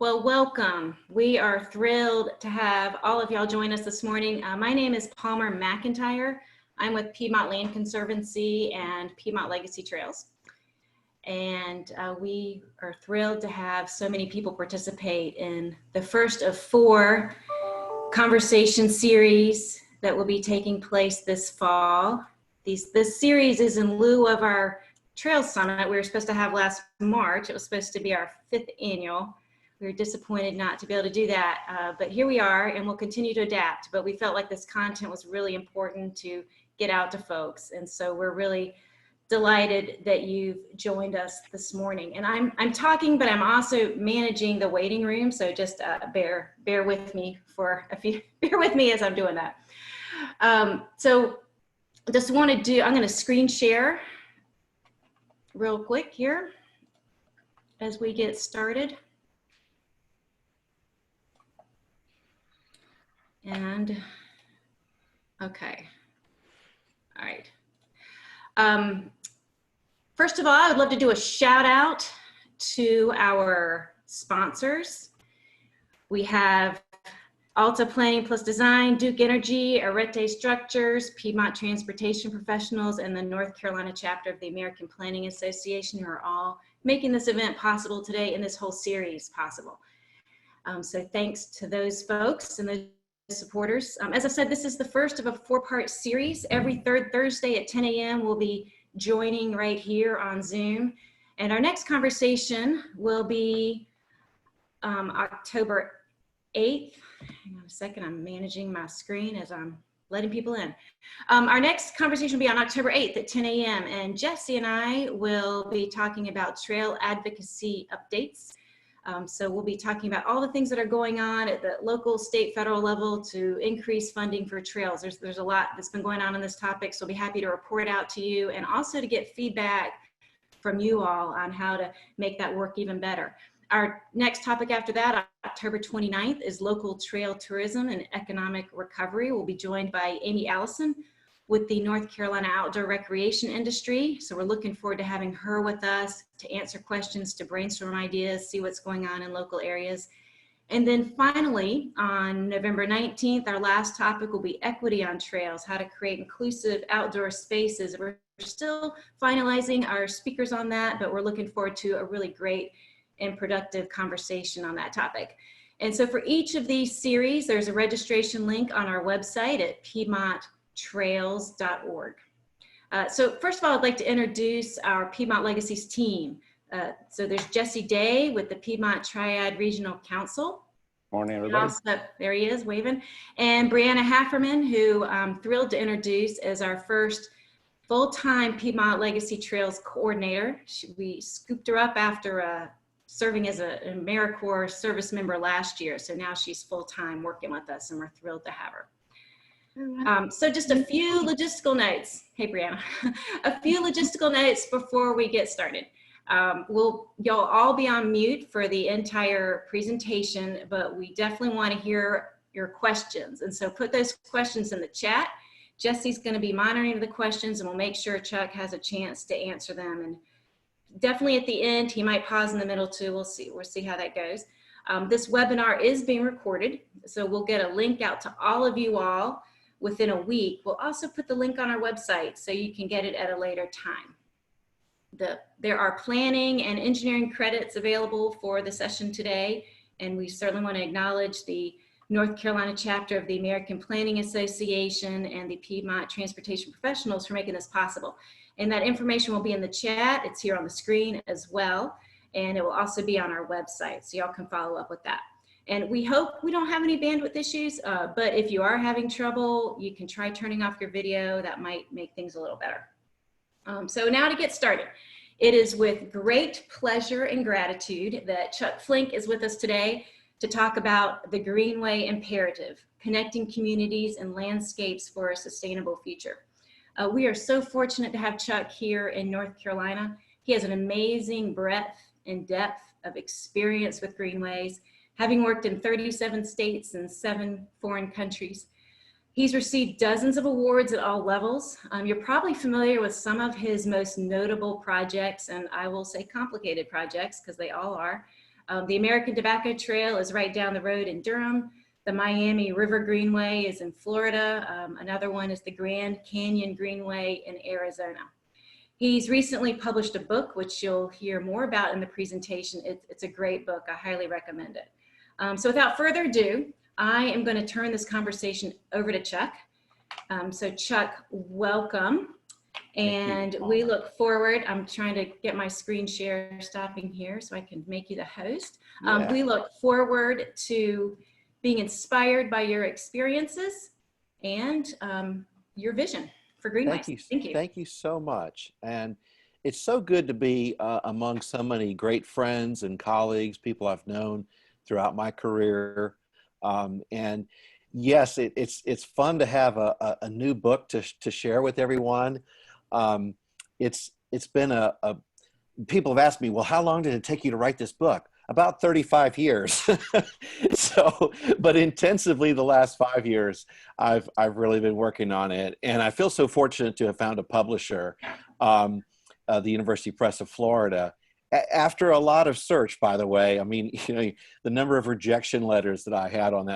Well, welcome. We are thrilled to have all of y'all join us this morning. My name is Palmer McIntyre. I'm with Piedmont Land Conservancy and Piedmont Legacy Trails. And we are thrilled to have so many people participate in the first of 4 conversation series that will be taking place this fall. This series is in lieu of our Trails Summit we were supposed to have last March. It was supposed to be our 5th annual. We were disappointed not to be able to do that, but here we are, and we'll continue to adapt. But we felt like this content was really important to get out to folks, and so we're really delighted that you've joined us this morning. And I'm talking, but I'm also managing the waiting room, so just bear with me for a few. Bear with me as I'm doing that. So just want to do. I'm going to screen share real quick here as we get started. And okay, all right. First of all, I would love to do a shout out to our sponsors. We have Alta Planning Plus Design, Duke Energy, Arete Structures, Piedmont Transportation Professionals, and the North Carolina chapter of the American Planning Association, who are all making this event possible today and this whole series possible. So thanks to those folks and those supporters. As I said, this is the first of a 4-part series. Every third Thursday at 10 a.m. we'll be joining right here on Zoom. And our next conversation will be October 8th. Hang on a second, I'm managing my screen as I'm letting people in. Our next conversation will be on October 8th at 10 a.m. And Jesse and I will be talking about trail advocacy updates. So we'll be talking about all the things that are going on at the local, state, federal level to increase funding for trails. There's a lot that's been going on this topic, so I'll be happy to report out to you and also to get feedback from you all on how to make that work even better. Our next topic after that, October 29th, is local trail tourism and economic recovery. We'll be joined by Amy Allison with the North Carolina outdoor recreation industry. So we're looking forward to having her with us to answer questions, to brainstorm ideas, see what's going on in local areas. And then finally, on November 19th, our last topic will be equity on trails, how to create inclusive outdoor spaces. We're still finalizing our speakers on that, but we're looking forward to a really great and productive conversation on that topic. And so for each of these series, there's a registration link on our website at piedmonttrails.org. So first of all, I'd like to introduce our Piedmont Legacies team. So there's Jesse Day with the Piedmont Triad Regional Council. Morning, everybody. Also, there he is, waving. And Brianna Hafferman, who I'm thrilled to introduce as our first full-time Piedmont Legacy Trails coordinator. We scooped her up after serving as an AmeriCorps service member last year. So now she's full-time working with us, and we're thrilled to have her. So just a few logistical notes. Hey, Brianna. A few logistical notes before we get started. You'll all be on mute for the entire presentation, but we definitely want to hear your questions. And so put those questions in the chat. Jesse's going to be monitoring the questions, and we'll make sure Chuck has a chance to answer them. And definitely at the end, he might pause in the middle too. We'll see how that goes. This webinar is being recorded, so we'll get a link out to all of you all within a week. We'll also put the link on our website so you can get it at a later time. There are planning and engineering credits available for the session today, and we certainly want to acknowledge the North Carolina chapter of the American Planning Association and the Piedmont Transportation Professionals for making this possible. And that information will be in the chat. It's here on the screen as well, and it will also be on our website, so y'all can follow up with that. And we hope we don't have any bandwidth issues, but if you are having trouble, you can try turning off your video. That might make things a little better. So now to get started. It is with great pleasure and gratitude that Chuck Flink is with us today to talk about the Greenway imperative, connecting communities and landscapes for a sustainable future. We are so fortunate to have Chuck here in North Carolina. He has an amazing breadth and depth of experience with Greenways, having worked in 37 states and 7 foreign countries. He's received dozens of awards at all levels. You're probably familiar with some of his most notable projects, and I will say complicated projects because they all are. The American Tobacco Trail is right down the road in Durham. The Miami River Greenway is in Florida. Another one is the Grand Canyon Greenway in Arizona. He's recently published a book, which you'll hear more about in the presentation. It's a great book. I highly recommend it. So without further ado, I am going to turn this conversation over to Chuck. So Chuck, welcome. And we look forward, I'm trying to get my screen share stopping here so I can make you the host. We look forward to being inspired by your experiences and your vision for Greenways. Thank you. Thank you so much. And it's so good to be among so many great friends and colleagues, people I've known throughout my career. And yes, it's fun to have a new book to share with everyone. It's been people have asked me, well, how long did it take you to write this book? About 35 years. So, but intensively the last 5 years, I've really been working on it. And I feel so fortunate to have found a publisher, the University Press of Florida. After a lot of search, by the way. I mean, the number of rejection letters that I had on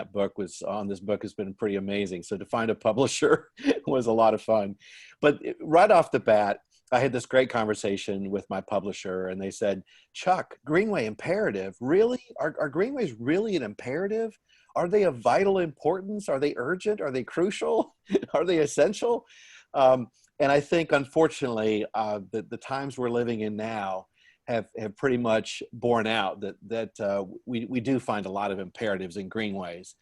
this book has been pretty amazing. So to find a publisher was a lot of fun. But right off the bat, I had this great conversation with my publisher, and they said, Chuck, Greenway imperative, really? Are Greenways really an imperative? Are they of vital importance? Are they urgent? Are they crucial? Are they essential? And I think, unfortunately, the times we're living in now have pretty much borne out that we do find a lot of imperatives in Greenways.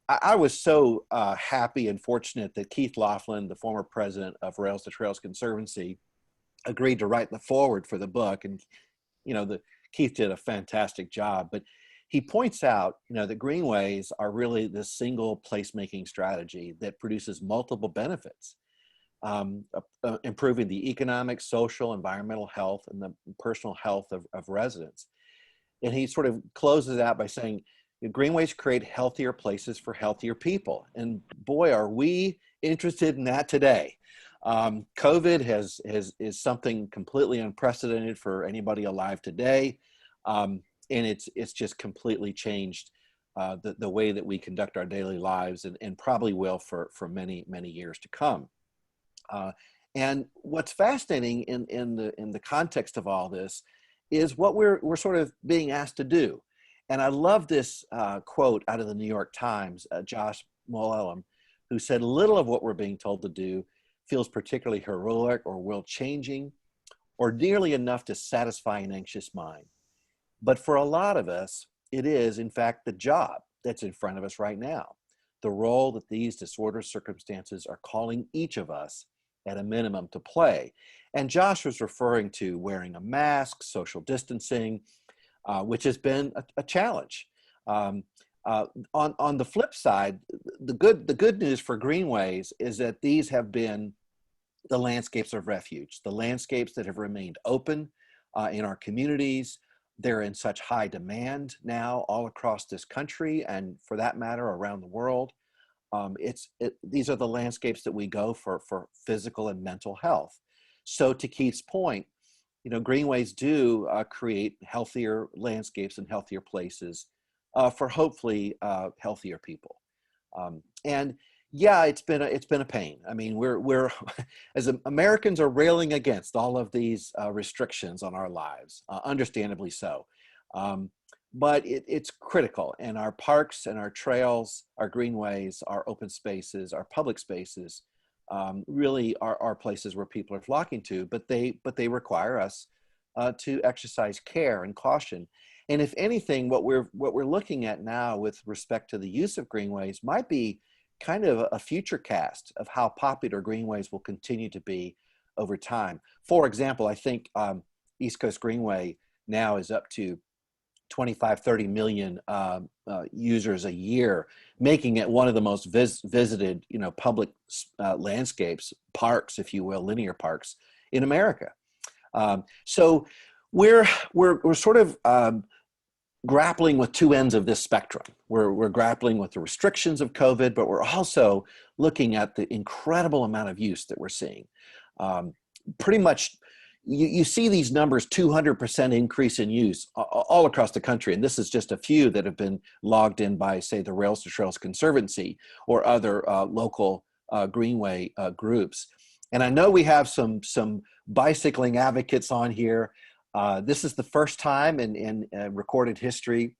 I was so happy and fortunate that Keith Laughlin, the former president of Rails to Trails Conservancy, agreed to write the foreword for the book. And, Keith did a fantastic job. But he points out, that Greenways are really this single placemaking strategy that produces multiple benefits, improving the economic, social, environmental health, and the personal health of residents. And he sort of closes out by saying, Greenways create healthier places for healthier people. And boy, are we interested in that today. COVID is something completely unprecedented for anybody alive today. And it's just completely changed the way that we conduct our daily lives, and probably will for many, many years to come. And what's fascinating in the context of all this is what we're sort of being asked to do. And I love this quote out of the New York Times, Josh Mullen, who said, little of what we're being told to do feels particularly heroic or world-changing, or nearly enough to satisfy an anxious mind. But for a lot of us, it is, in fact, the job that's in front of us right now, the role that these disordered circumstances are calling each of us at a minimum to play. And Josh was referring to wearing a mask, social distancing, which has been a challenge. On the flip side, the good news for Greenways is that these have been the landscapes of refuge, the landscapes that have remained open in our communities. They're in such high demand now all across this country, and for that matter, around the world. These are the landscapes that we go for physical and mental health. So to Keith's point, Greenways do create healthier landscapes and healthier places for hopefully healthier people. And yeah, it's been a pain. I mean, we're as Americans are railing against all of these restrictions on our lives, understandably so. But it's critical, and our parks and our trails, our greenways, our open spaces, our public spaces really are places where people are flocking to, but they require us to exercise care and caution. And if anything, what we're looking at now with respect to the use of greenways might be kind of a future cast of how popular greenways will continue to be over time. For example, I think East Coast Greenway now is up to 25, 30 million users a year, making it one of the most visited, public landscapes, parks, if you will, linear parks in America. So we're sort of grappling with two ends of this spectrum. We're grappling with the restrictions of COVID, but we're also looking at the incredible amount of use that we're seeing. Pretty much, you see these numbers, 200% increase in use all across the country. And this is just a few that have been logged in by, say, the Rails to Trails Conservancy or other local Greenway groups. And I know we have some bicycling advocates on here. This is the first time in recorded history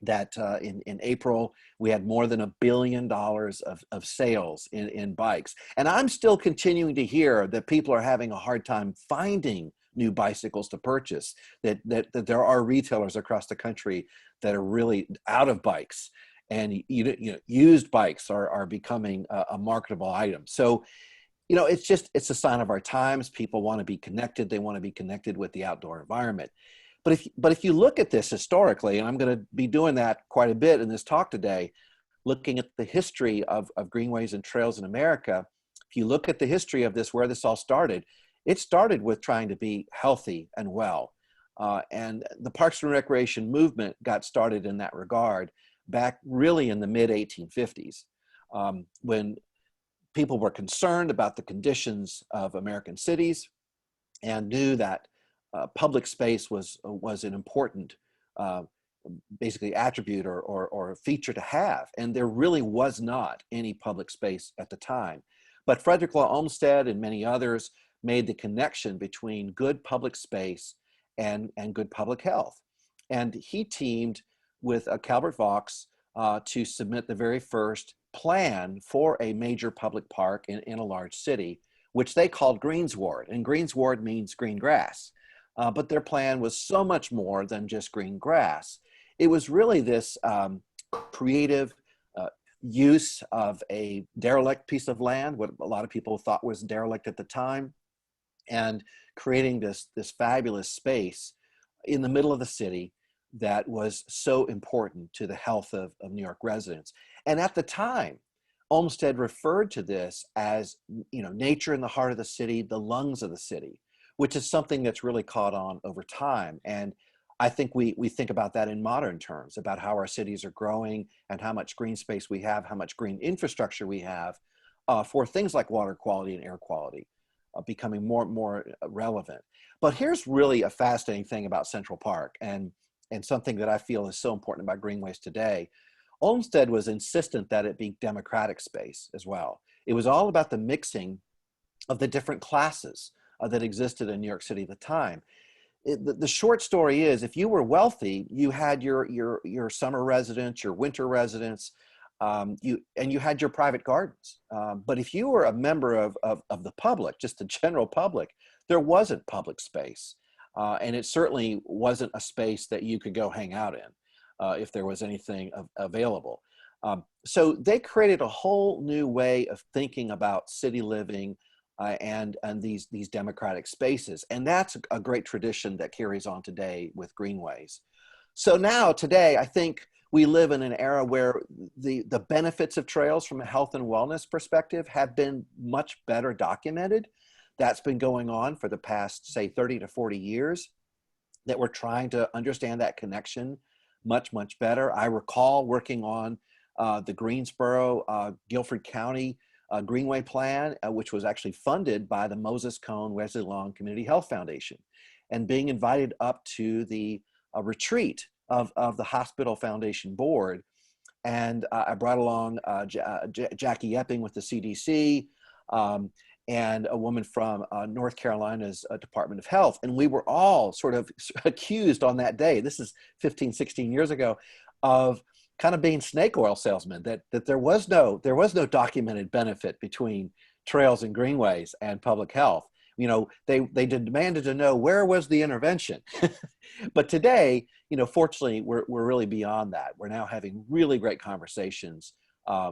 that in April, we had more than $1 billion of sales in bikes. And I'm still continuing to hear that people are having a hard time finding new bicycles to purchase, that there are retailers across the country that are really out of bikes. And used bikes are becoming a marketable item. So, it's a sign of our times. People want to be connected. They want to be connected with the outdoor environment. But if you look at this historically, and I'm going to be doing that quite a bit in this talk today, looking at the history of greenways and trails in America, if you look at the history of this, where this all started, it started with trying to be healthy and well. And the Parks and Recreation movement got started in that regard back really in the mid-1850s, when people were concerned about the conditions of American cities and knew that public space was an important basically attribute or feature to have, and there really was not any public space at the time. But Frederick Law Olmsted and many others made the connection between good public space and good public health. And he teamed with Calvert Vaux to submit the very first plan for a major public park in a large city, which they called Greensward. And Greensward means green grass. But their plan was so much more than just green grass. It was really this creative use of a derelict piece of land, what a lot of people thought was derelict at the time, and creating this fabulous space in the middle of the city that was so important to the health of New York residents. And at the time, Olmsted referred to this as, nature in the heart of the city, the lungs of the city, which is something that's really caught on over time. And I think we think about that in modern terms, about how our cities are growing and how much green space we have, how much green infrastructure we have for things like water quality and air quality becoming more and more relevant. But here's really a fascinating thing about Central Park and something that I feel is so important about Greenways today. Olmsted was insistent that it be democratic space as well. It was all about the mixing of the different classes that existed in New York City at the time. The short story is, if you were wealthy, you had your summer residents, your winter residents, you had your private gardens. But if you were a member of the public, just the general public, there wasn't public space. And it certainly wasn't a space that you could go hang out in if there was anything available. So they created a whole new way of thinking about city living and these democratic spaces. And that's a great tradition that carries on today with Greenways. So now today, I think we live in an era where the benefits of trails from a health and wellness perspective have been much better documented. That's been going on for the past, say, 30 to 40 years, that we're trying to understand that connection much, much better. I recall working on the Greensboro, Guilford County Greenway plan, which was actually funded by the Moses Cone Wesley Long Community Health Foundation, and being invited up to the retreat of the Hospital Foundation Board. And I brought along Jackie Epping with the CDC and a woman from North Carolina's Department of Health. And we were all sort of accused on that day, this is 15, 16 years ago, of kind of being snake oil salesmen, that there was no documented benefit between trails and greenways and public health. They demanded to know, where was the intervention? But today, fortunately, we're really beyond that. We're now having really great conversations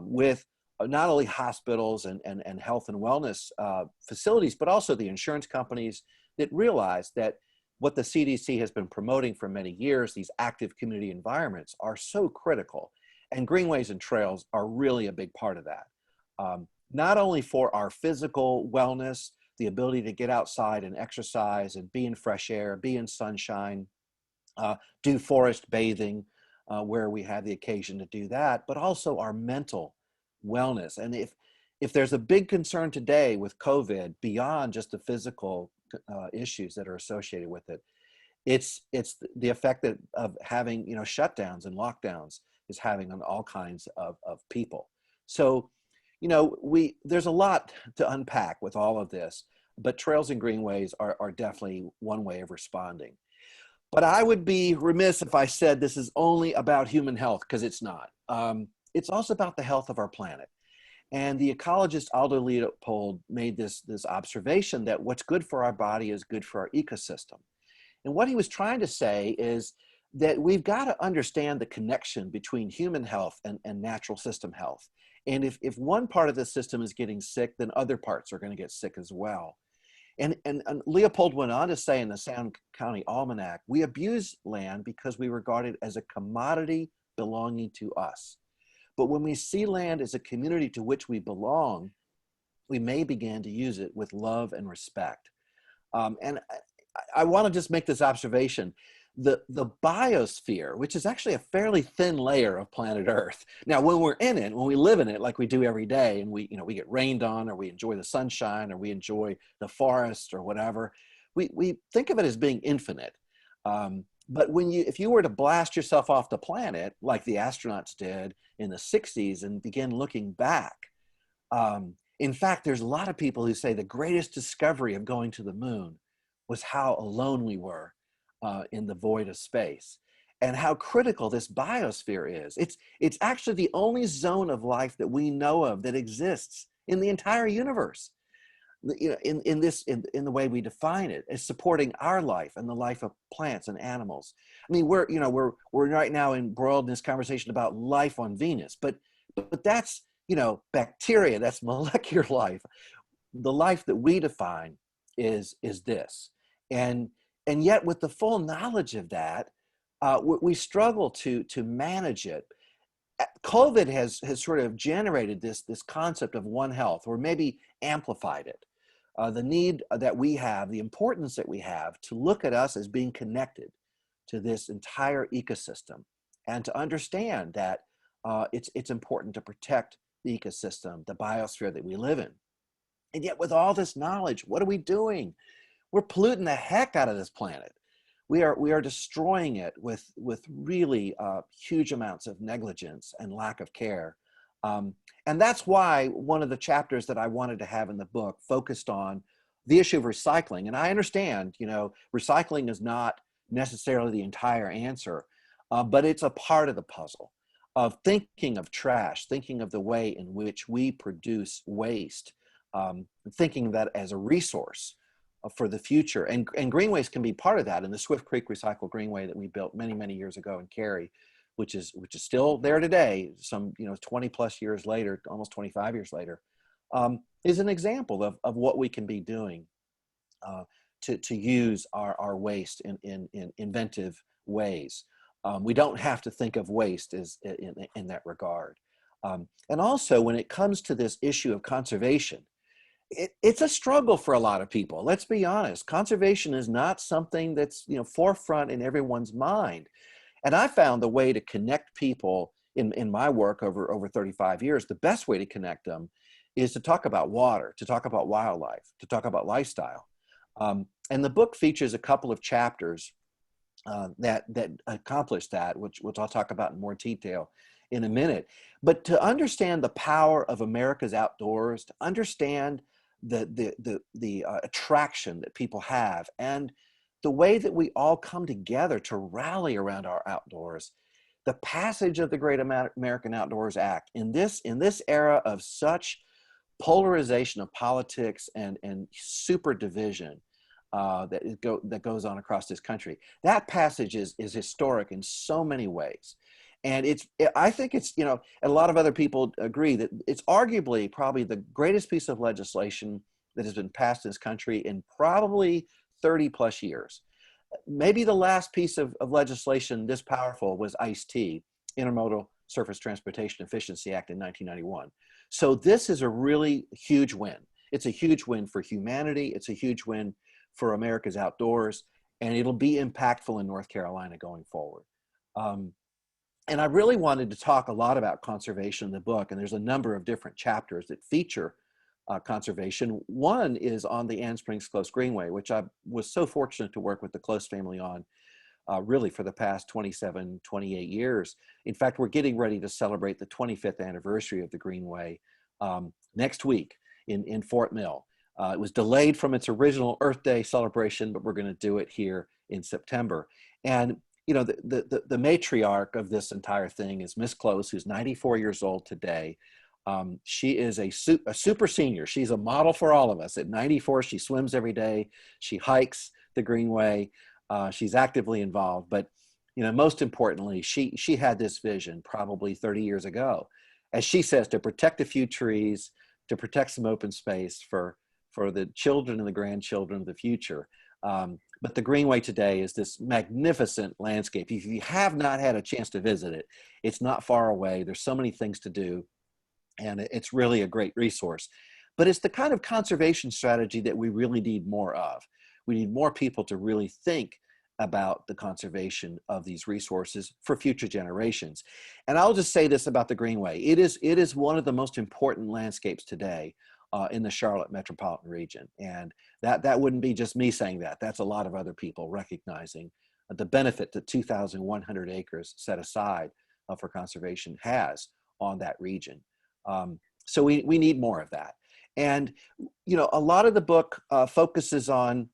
with not only hospitals and health and wellness facilities, but also the insurance companies that realize that what the CDC has been promoting for many years, these active community environments, are so critical. And greenways and trails are really a big part of that. Not only for our physical wellness, the ability to get outside and exercise and be in fresh air, be in sunshine, do forest bathing where we have the occasion to do that, but also our mental wellness. And if there's a big concern today with COVID beyond just the physical issues that are associated with it. It's the effect that of having, you know, shutdowns and lockdowns is having on all kinds of people. So, you know, there's a lot to unpack with all of this, but trails and greenways are definitely one way of responding. But I would be remiss if I said this is only about human health, because it's not. It's also about the health of our planet. And the ecologist Aldo Leopold made this observation that what's good for our body is good for our ecosystem. And what he was trying to say is that we've got to understand the connection between human health and natural system health. And if one part of the system is getting sick, then other parts are going to get sick as well. And Leopold went on to say in the Sound County Almanac, we abuse land because we regard it as a commodity belonging to us. But when we see land as a community to which we belong, we may begin to use it with love and respect. And I want to just make this observation. The biosphere, which is actually a fairly thin layer of planet Earth. Now, when we're in it, when we live in it like we do every day, and we get rained on, or we enjoy the sunshine, or we enjoy the forest or whatever, we think of it as being infinite. But if you were to blast yourself off the planet, like the astronauts did in the 60s and begin looking back, in fact, there's a lot of people who say the greatest discovery of going to the moon was how alone we were in the void of space, and how critical this biosphere is. It's actually the only zone of life that we know of that exists in the entire universe. You know, in the way we define it, as supporting our life and the life of plants and animals. I mean, we're right now embroiled in this conversation about life on Venus, but that's, you know, bacteria, that's molecular life. The life that we define is this, and yet with the full knowledge of that, we struggle to manage it. COVID has sort of generated this concept of One Health, or maybe amplified it. The need that we have, the importance that we have to look at us as being connected to this entire ecosystem, and to understand that it's important to protect the ecosystem, the biosphere that we live in. And yet with all this knowledge, what are we doing? We're polluting the heck out of this planet. We are destroying it with really huge amounts of negligence and lack of care. And that's why one of the chapters that I wanted to have in the book focused on the issue of recycling. And I understand, you know, recycling is not necessarily the entire answer, but it's a part of the puzzle of thinking of trash, thinking of the way in which we produce waste, thinking of that as a resource for the future. And Greenways can be part of that. In the Swift Creek Recycle Greenway that we built many years ago in Cary, which is still there today, some 20 plus years later, almost 25 years later, is an example of what we can be doing to use our waste in inventive ways. We don't have to think of waste as in that regard. And also, when it comes to this issue of conservation, it's a struggle for a lot of people. Let's be honest. Conservation is not something that's forefront in everyone's mind. And I found the way to connect people in my work over 35 years, the best way to connect them is to talk about water, to talk about wildlife, to talk about lifestyle. And the book features a couple of chapters that accomplish that, which I'll talk about in more detail in a minute. But to understand the power of America's outdoors, to understand the attraction that people have, and the way that we all come together to rally around our outdoors, the passage of the Great American Outdoors Act in this era of such polarization of politics and super division that goes on across this country. That passage is historic in so many ways. And I think it's, and a lot of other people agree that it's arguably probably the greatest piece of legislation that has been passed in this country in probably 30 plus years. Maybe the last piece of legislation this powerful was ICE-T, Intermodal Surface Transportation Efficiency Act in 1991. So this is a really huge win. It's a huge win for humanity. It's a huge win for America's outdoors, and it'll be impactful in North Carolina going forward. And I really wanted to talk a lot about conservation in the book, and there's a number of different chapters that feature conservation. One is on the Ann Springs Close Greenway, which I was so fortunate to work with the Close family on really for the past 27, 28 years. In fact, we're getting ready to celebrate the 25th anniversary of the Greenway next week in Fort Mill. It was delayed from its original Earth Day celebration, but we're going to do it here in September. And you know, the matriarch of this entire thing is Miss Close, who's 94 years old today. She is a super senior. She's a model for all of us. At 94, she swims every day. She hikes the Greenway. She's actively involved. But you know, most importantly, she had this vision probably 30 years ago, as she says, to protect a few trees, to protect some open space for the children and the grandchildren of the future. But the Greenway today is this magnificent landscape. If you have not had a chance to visit it, it's not far away. There's so many things to do, and it's really a great resource. But it's the kind of conservation strategy that we really need more of. We need more people to really think about the conservation of these resources for future generations. And I'll just say this about the Greenway. It is one of the most important landscapes today in the Charlotte metropolitan region. And that wouldn't be just me saying that. That's a lot of other people recognizing the benefit that 2,100 acres set aside for conservation has on that region. So we need more of that. And, you know, a lot of the book focuses on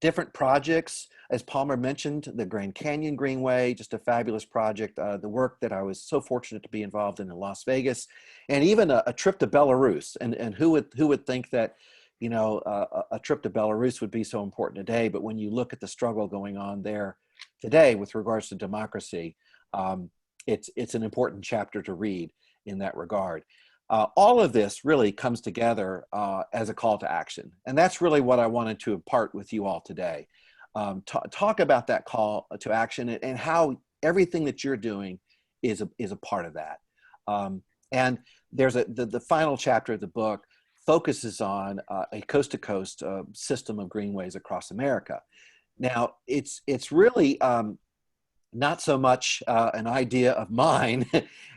different projects. As Palmer mentioned, the Grand Canyon Greenway, just a fabulous project. The work that I was so fortunate to be involved in Las Vegas, and even a trip to Belarus. And who would think that, you know, a trip to Belarus would be so important today? But when you look at the struggle going on there today with regards to democracy, it's an important chapter to read in that regard. All of this really comes together as a call to action. And that's really what I wanted to impart with you all today. Talk about that call to action and how everything that you're doing is a part of that. And there's the final chapter of the book focuses on a coast-to-coast system of greenways across America. Now, it's really not so much an idea of mine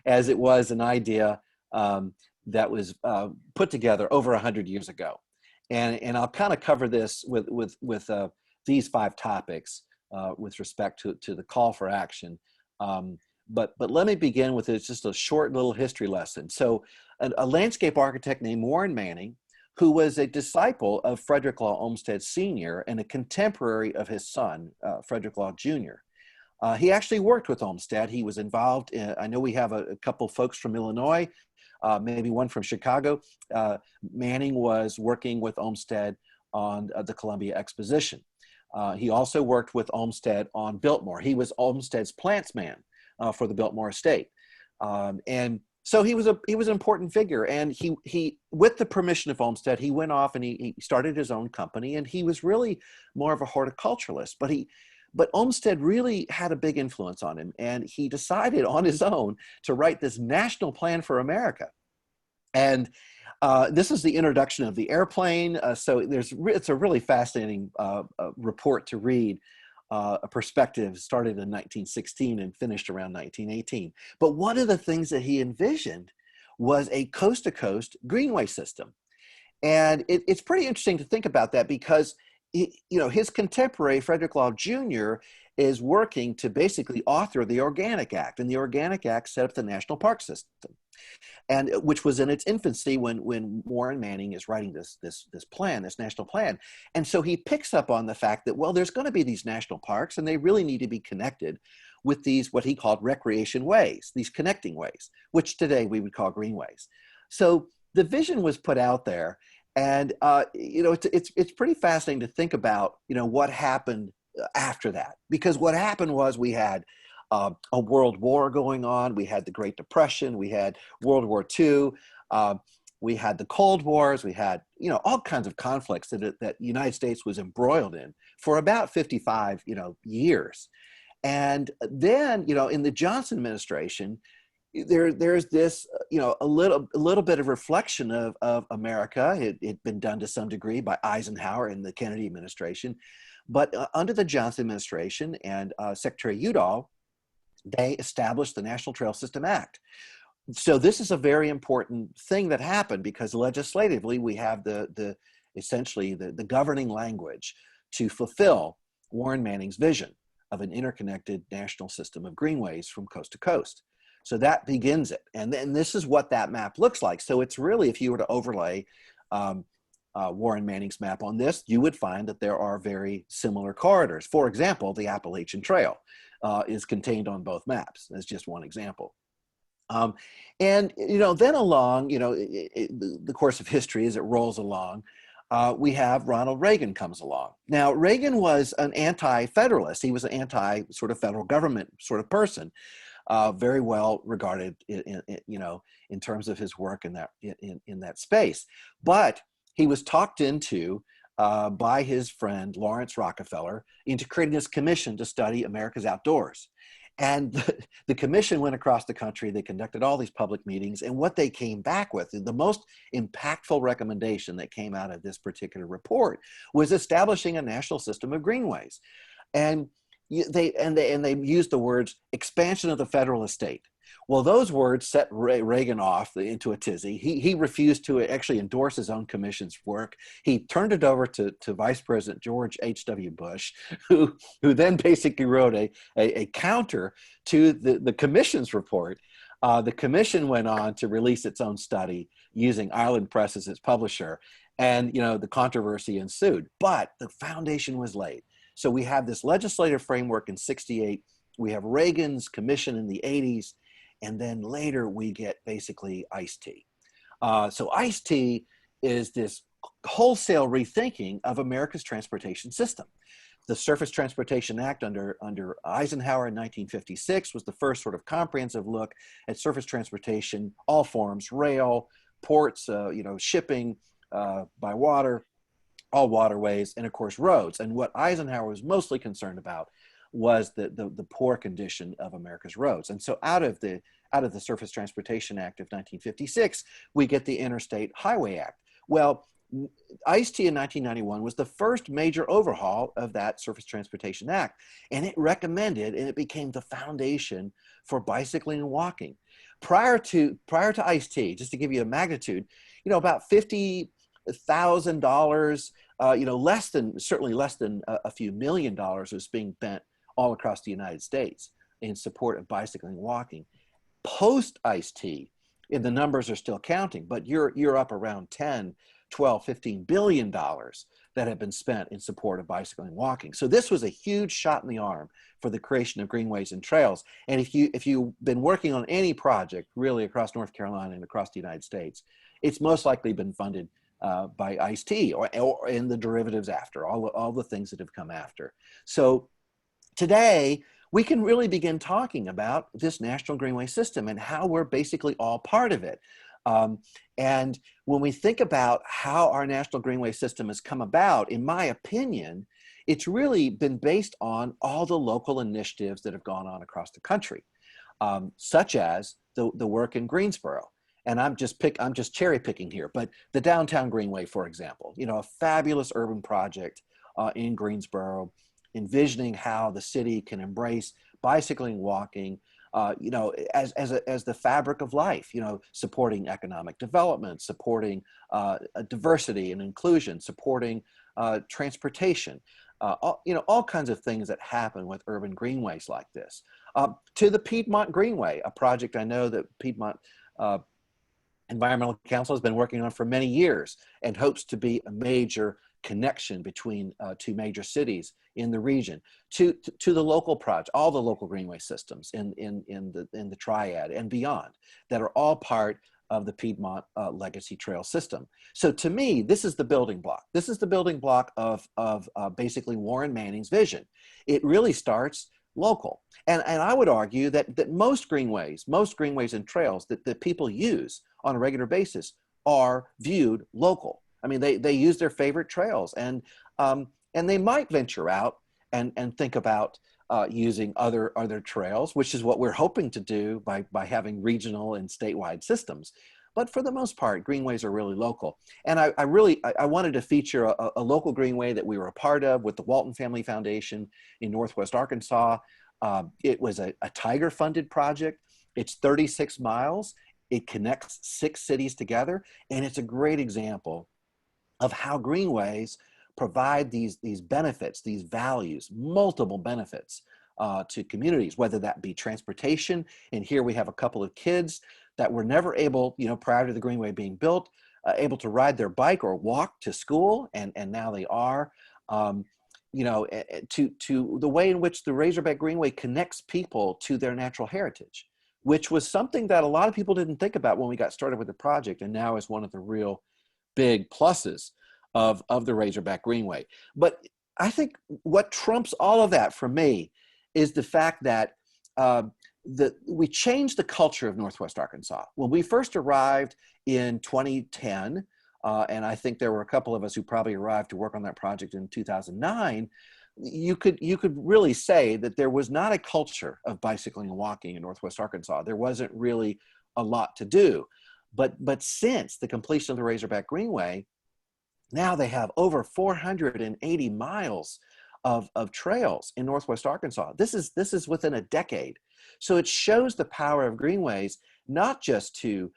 as it was an idea that was put together over 100 years ago. And I'll kind of cover this with these 5 topics with respect to the call for action. But let me begin with just a short little history lesson. So a landscape architect named Warren Manning, who was a disciple of Frederick Law Olmsted Sr. and a contemporary of his son, Frederick Law Jr. He actually worked with Olmsted. He was involved in, I know we have a couple folks from Illinois, maybe one from Chicago. Manning was working with Olmsted on the Columbia Exposition. He also worked with Olmsted on Biltmore. He was Olmsted's plantsman for the Biltmore estate. And so he was an important figure. And he, with the permission of Olmsted, he went off and he started his own company, and he was really more of a horticulturalist. But Olmsted really had a big influence on him, and he decided on his own to write this national plan for America. And this is the introduction of the airplane. So it's a really fascinating report to read, a perspective started in 1916 and finished around 1918. But one of the things that he envisioned was a coast-to-coast greenway system. And it's pretty interesting to think about that because his contemporary, Frederick Law Jr., is working to basically author the Organic Act. And the Organic Act set up the national park system, and which was in its infancy when Warren Manning is writing this plan, this national plan. And so he picks up on the fact that, well, there's going to be these national parks, and they really need to be connected with these, what he called recreation ways, these connecting ways, which today we would call greenways. So the vision was put out there. And it's pretty fascinating to think about what happened after that, because what happened was we had a world war going on, we had the Great Depression, we had World War II, we had the Cold Wars, we had all kinds of conflicts that the United States was embroiled in for about 55 years, and then in the Johnson administration. There's this, a little bit of reflection of America. It'd been done to some degree by Eisenhower and the Kennedy administration, but under the Johnson administration and Secretary Udall, they established the National Trail System Act, So this is a very important thing that happened, because legislatively we have essentially the governing language to fulfill Warren Manning's vision of an interconnected national system of greenways from coast to coast. So that begins it. And then this is what that map looks like. So it's really, if you were to overlay Warren Manning's map on this, you would find that there are very similar corridors. For example, the Appalachian Trail is contained on both maps. That's just one example. And, then along, the course of history as it rolls along, we have Ronald Reagan comes along. Now, Reagan was an anti-federalist. He was an anti sort of federal government sort of person, very well regarded, in terms of his work in that space. But he was talked into by his friend Lawrence Rockefeller into creating this commission to study America's outdoors. And the commission went across the country. They conducted all these public meetings. And what they came back with, the most impactful recommendation that came out of this particular report, was establishing a national system of greenways. And they used the words expansion of the federal estate. Well, those words set Reagan off into a tizzy. He refused to actually endorse his own commission's work. He turned it over to Vice President George H.W. Bush, who then basically wrote a counter to the commission's report. The commission went on to release its own study using Island Press as its publisher, and the controversy ensued. But the foundation was laid. So we have this legislative framework in '68. We have Reagan's commission in the '80s. And then later we get basically iced-tea. So iced-tea is this wholesale rethinking of America's transportation system. The Surface Transportation Act under Eisenhower in 1956 was the first sort of comprehensive look at surface transportation, all forms, rail, ports, shipping by water, all waterways, and of course roads. And what Eisenhower was mostly concerned about was the poor condition of America's roads. And so out of the Surface Transportation Act of 1956, we get the Interstate Highway Act. Well, ICE-T in 1991 was the first major overhaul of that Surface Transportation Act, and it recommended, and it became the foundation for bicycling and walking. Prior to ICE-T, just to give you a magnitude, about $50,000, certainly less than a few $1 million was being spent all across the United States in support of bicycling and walking. Post ICE-T, and the numbers are still counting, but you're up around 10, 12, 15 billion dollars that have been spent in support of bicycling and walking. So this was a huge shot in the arm for the creation of greenways and trails. And if you've been working on any project really across North Carolina and across the United States, it's most likely been funded by ICE-T or in the derivatives after, all the things that have come after. So today, we can really begin talking about this National Greenway System and how we're basically all part of it. And when we think about how our National Greenway System has come about, in my opinion, it's really been based on all the local initiatives that have gone on across the country, such as the work in Greensboro. And I'm just cherry picking here, but the Downtown Greenway, for example, a fabulous urban project in Greensboro, envisioning how the city can embrace bicycling, walking, as the fabric of life, supporting economic development, supporting diversity and inclusion, supporting transportation, all kinds of things that happen with urban greenways like this. To the Piedmont Greenway, a project I know that Piedmont Environmental Council has been working on for many years and hopes to be a major connection between two major cities in the region, to the local project, all the local greenway systems in the Triad and beyond that are all part of the Piedmont Legacy Trail system. So to me, this is the building block. This is the building block of basically Warren Manning's vision. It really starts local. And I would argue that most greenways and trails that people use on a regular basis are viewed local. I mean, they use their favorite trails, and they might venture out and think about using other trails, which is what we're hoping to do by having regional and statewide systems. But for the most part, greenways are really local. And I wanted to feature a local greenway that we were a part of with the Walton Family Foundation in Northwest Arkansas. It was a Tiger-funded project. It's 36 miles. It connects 6 cities together, and it's a great example of how greenways provide these benefits, these values, multiple benefits to communities, whether that be transportation. And here we have a couple of kids that were never able, prior to the Greenway being built, able to ride their bike or walk to school, and now they are. To the way in which the Razorback Greenway connects people to their natural heritage, which was something that a lot of people didn't think about when we got started with the project, and now is one of the real big pluses of the Razorback Greenway. But I think what trumps all of that for me is the fact that we changed the culture of Northwest Arkansas. When we first arrived in 2010, and I think there were a couple of us who probably arrived to work on that project in 2009, you could really say that there was not a culture of bicycling and walking in Northwest Arkansas. There wasn't really a lot to do. But since the completion of the Razorback Greenway, now they have over 480 miles of trails in Northwest Arkansas. This is within a decade. So it shows the power of greenways, not just to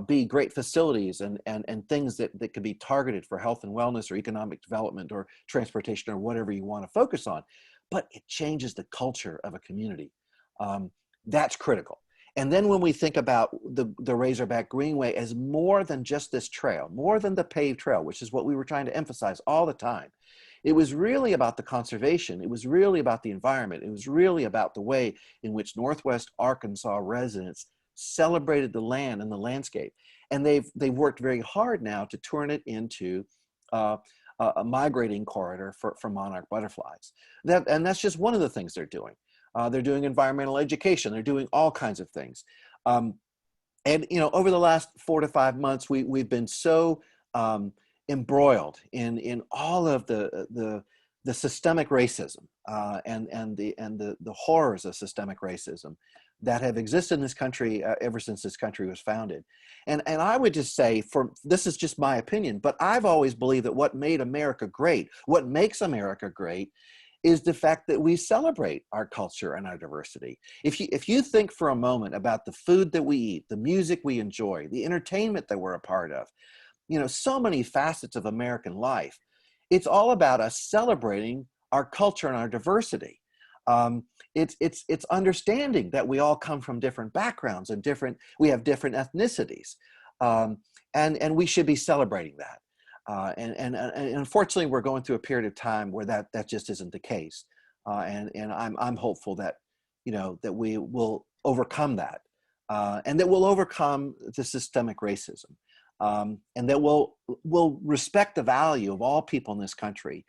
be great facilities and things that can be targeted for health and wellness or economic development or transportation or whatever you want to focus on, but it changes the culture of a community. That's critical. And then when we think about the Razorback Greenway as more than just this trail, more than the paved trail, which is what we were trying to emphasize all the time, it was really about the conservation. It was really about the environment. It was really about the way in which Northwest Arkansas residents celebrated the land and the landscape. And they've worked very hard now to turn it into a migrating corridor for monarch butterflies. And that's just one of the things they're doing. They're doing environmental education. They're doing all kinds of things. And over the last 4 to 5 months, we've been so embroiled in all of the systemic racism and the horrors of systemic racism that have existed in this country ever since this country was founded. And I would just say, this is just my opinion, but I've always believed that what made America great, what makes America great, is the fact that we celebrate our culture and our diversity. If you think for a moment about the food that we eat, the music we enjoy, the entertainment that we're a part of, so many facets of American life, it's all about us celebrating our culture and our diversity. It's understanding that we all come from different backgrounds and we have different ethnicities, and we should be celebrating that. And unfortunately, we're going through a period of time where that just isn't the case. And I'm hopeful that, that we will overcome that, and that we'll overcome the systemic racism, and that we'll respect the value of all people in this country,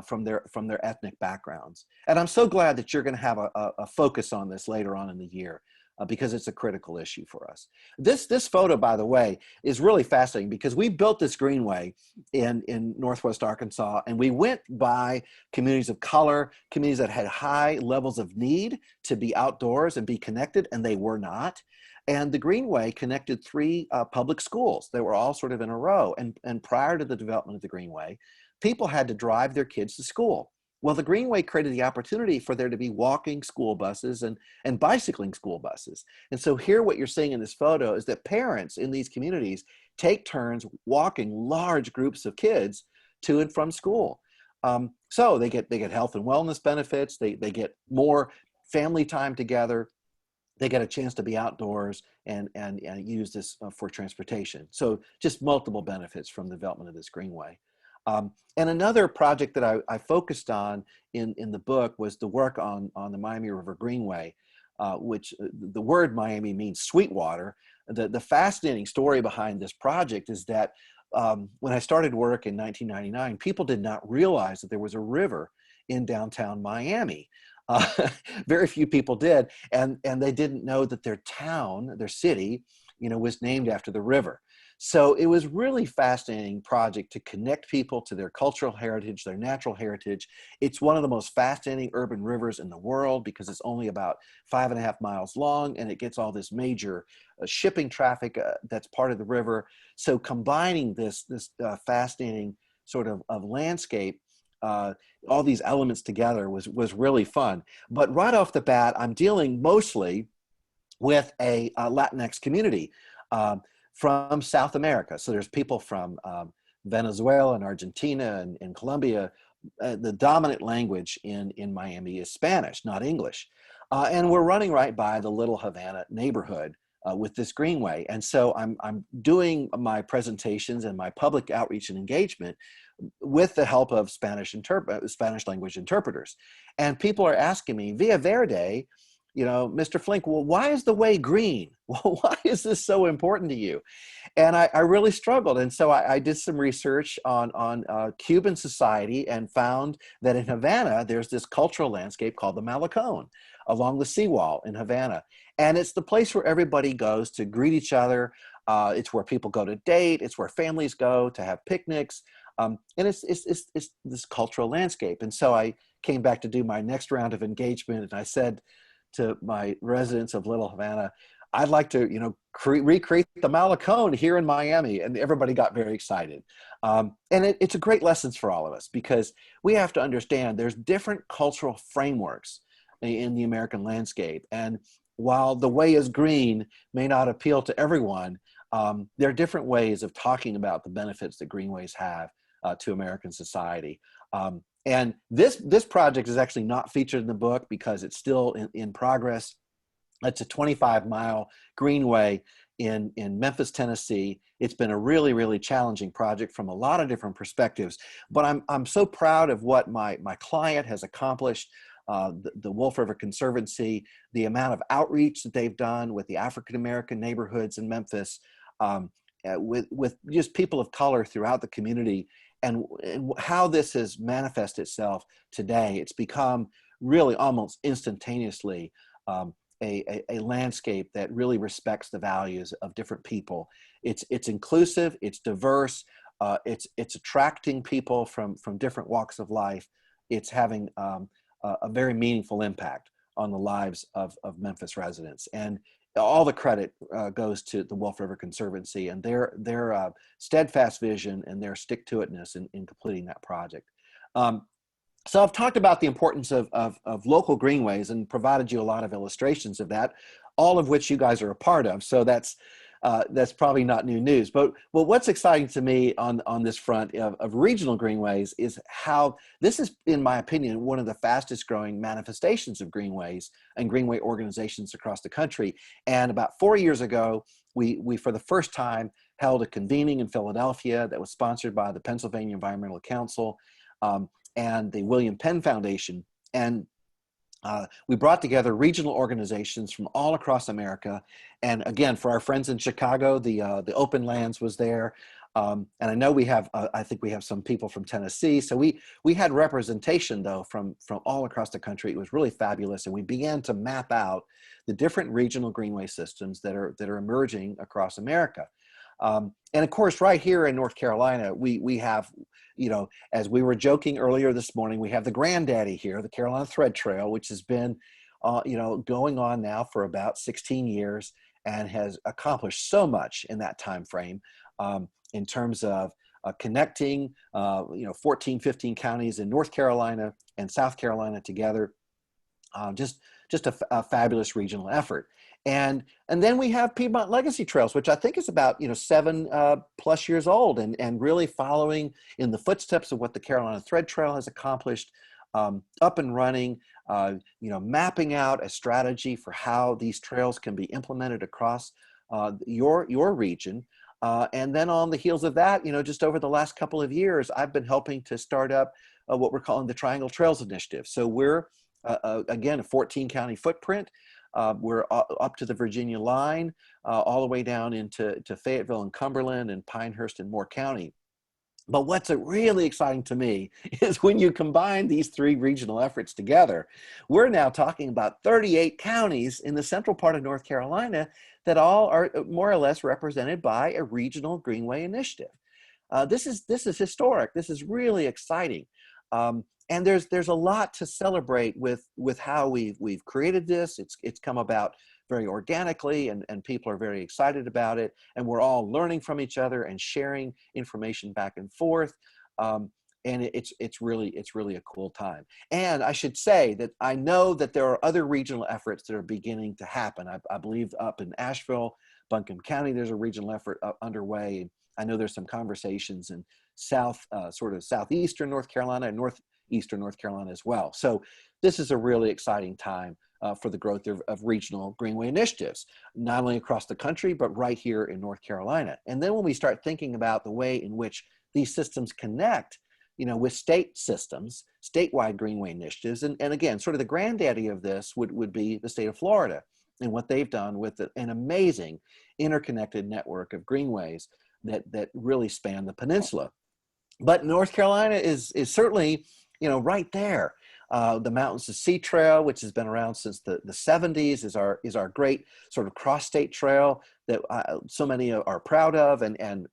from their ethnic backgrounds. And I'm so glad that you're going to have a focus on this later on in the year, because it's a critical issue for us. This photo, by the way, is really fascinating because we built this greenway in Northwest Arkansas, and we went by communities of color, communities that had high levels of need to be outdoors and be connected, and they were not. And the Greenway connected 3 public schools. They were all sort of in a row. And prior to the development of the Greenway, people had to drive their kids to school. Well, the Greenway created the opportunity for there to be walking school buses and bicycling school buses. And so here what you're seeing in this photo is that parents in these communities take turns walking large groups of kids to and from school. So they get health and wellness benefits. They get more family time together. They get a chance to be outdoors and use this for transportation. So just multiple benefits from the development of this Greenway. And another project that I focused on in the book was the work on the Miami River Greenway, which the word Miami means Sweetwater. The fascinating story behind this project is that when I started work in 1999, people did not realize that there was a river in downtown Miami. Very few people did, and they didn't know that their town, their city, was named after the river. So it was really fascinating project to connect people to their cultural heritage, their natural heritage. It's one of the most fascinating urban rivers in the world because it's only about 5.5 miles long, and it gets all this major shipping traffic that's part of the river. So combining this fascinating sort of landscape, all these elements together was really fun. But right off the bat, I'm dealing mostly with a Latinx community. from South America. So there's people from Venezuela and Argentina and Colombia. The dominant language in Miami is Spanish, not English. And we're running right by the Little Havana neighborhood with this Greenway. And so I'm doing my presentations and my public outreach and engagement with the help of Spanish language interpreters. And people are asking me, Via Verde, you know, Mr. Flink, well, why is the way green? Well, why is this so important to you? And I really struggled. And so I did some research on Cuban society and found that in Havana, there's this cultural landscape called the Malecón along the seawall in Havana. And it's the place where everybody goes to greet each other. It's where people go to date. It's where families go to have picnics. And it's this cultural landscape. And so I came back to do my next round of engagement. And I said to my residents of Little Havana, I'd like to, you know, recreate the Malecón here in Miami. And everybody got very excited. And it's a great lesson for all of us, because we have to understand there's different cultural frameworks in the American landscape. And while the way is green may not appeal to everyone, there are different ways of talking about the benefits that greenways have to American society. And this project is actually not featured in the book because it's still in progress. It's a 25-mile greenway in Memphis, Tennessee. It's been a really, really challenging project from a lot of different perspectives, but I'm so proud of what my client has accomplished. The Wolf River Conservancy, the amount of outreach that they've done with the African-American neighborhoods in Memphis, with just people of color throughout the community, and how this has manifested itself today. It's become really almost instantaneously a landscape that really respects the values of different people. It's inclusive, it's diverse, it's attracting people from different walks of life. It's having a very meaningful impact on the lives of Memphis residents. And all the credit goes to the Wolf River Conservancy and their steadfast vision and their stick-to-itness in completing that project. So I've talked about the importance of local greenways and provided you a lot of illustrations of that, all of which you guys are a part of. So that's probably not new news. But what's exciting to me on this front of regional greenways is how this is, in my opinion, one of the fastest growing manifestations of greenways and greenway organizations across the country. And about 4 years ago, we for the first time held a convening in Philadelphia that was sponsored by the Pennsylvania Environmental Council and the William Penn Foundation. And we brought together regional organizations from all across America. And again, for our friends in Chicago, the Open Lands was there. And I know we have, I think we have some people from Tennessee. So we had representation though from all across the country. It was really fabulous. And we began to map out the different regional greenway systems that are emerging across America. And of course, right here in North Carolina, we have, you know, as we were joking earlier this morning, we have the granddaddy here, the Carolina Thread Trail, which has been, you know, going on now for about 16 years and has accomplished so much in that time frame in terms of connecting, you know, 14, 15 counties in North Carolina and South Carolina together. Just a fabulous regional effort. And then we have Piedmont Legacy Trails, which I think is about, you know, 7+ years old and really following in the footsteps of what the Carolina Thread Trail has accomplished, up and running, you know, mapping out a strategy for how these trails can be implemented across your region. And then on the heels of that, you know, just over the last couple of years, I've been helping to start up what we're calling the Triangle Trails Initiative. So we're, again, a 14 county footprint. We're up to the Virginia line, all the way down into Fayetteville and Cumberland and Pinehurst and Moore County. But what's really exciting to me is when you combine these three regional efforts together, we're now talking about 38 counties in the central part of North Carolina that all are more or less represented by a regional greenway initiative. This is historic. This is really exciting. And there's a lot to celebrate with how we've created this. It's come about very organically, and people are very excited about it. And we're all learning from each other and sharing information back and forth. And it's really a cool time. And I should say that I know that there are other regional efforts that are beginning to happen. I believe up in Asheville, Buncombe County, there's a regional effort underway. I know there's some conversations in sort of southeastern North Carolina and northeastern North Carolina as well. So this is a really exciting time for the growth of regional Greenway initiatives, not only across the country, but right here in North Carolina. And then when we start thinking about the way in which these systems connect, with state systems, statewide Greenway initiatives, and again, sort of the granddaddy of this would be the state of Florida and what they've done with an amazing interconnected network of greenways that really span the peninsula. But North Carolina is certainly, right there. The Mountains to Sea Trail, which has been around since the 70s, is our great sort of cross-state trail that so many are proud of, and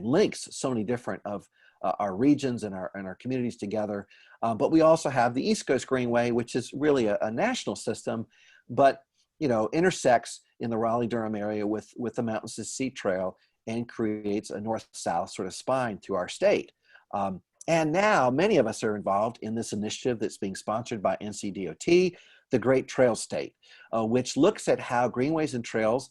links so many different of our regions and our communities together. But we also have the East Coast Greenway, which is really a national system, but intersects in the Raleigh-Durham area with the Mountains to Sea Trail and creates a north-south sort of spine to our state. And now many of us are involved in this initiative that's being sponsored by NCDOT, the Great Trail State, which looks at how greenways and trails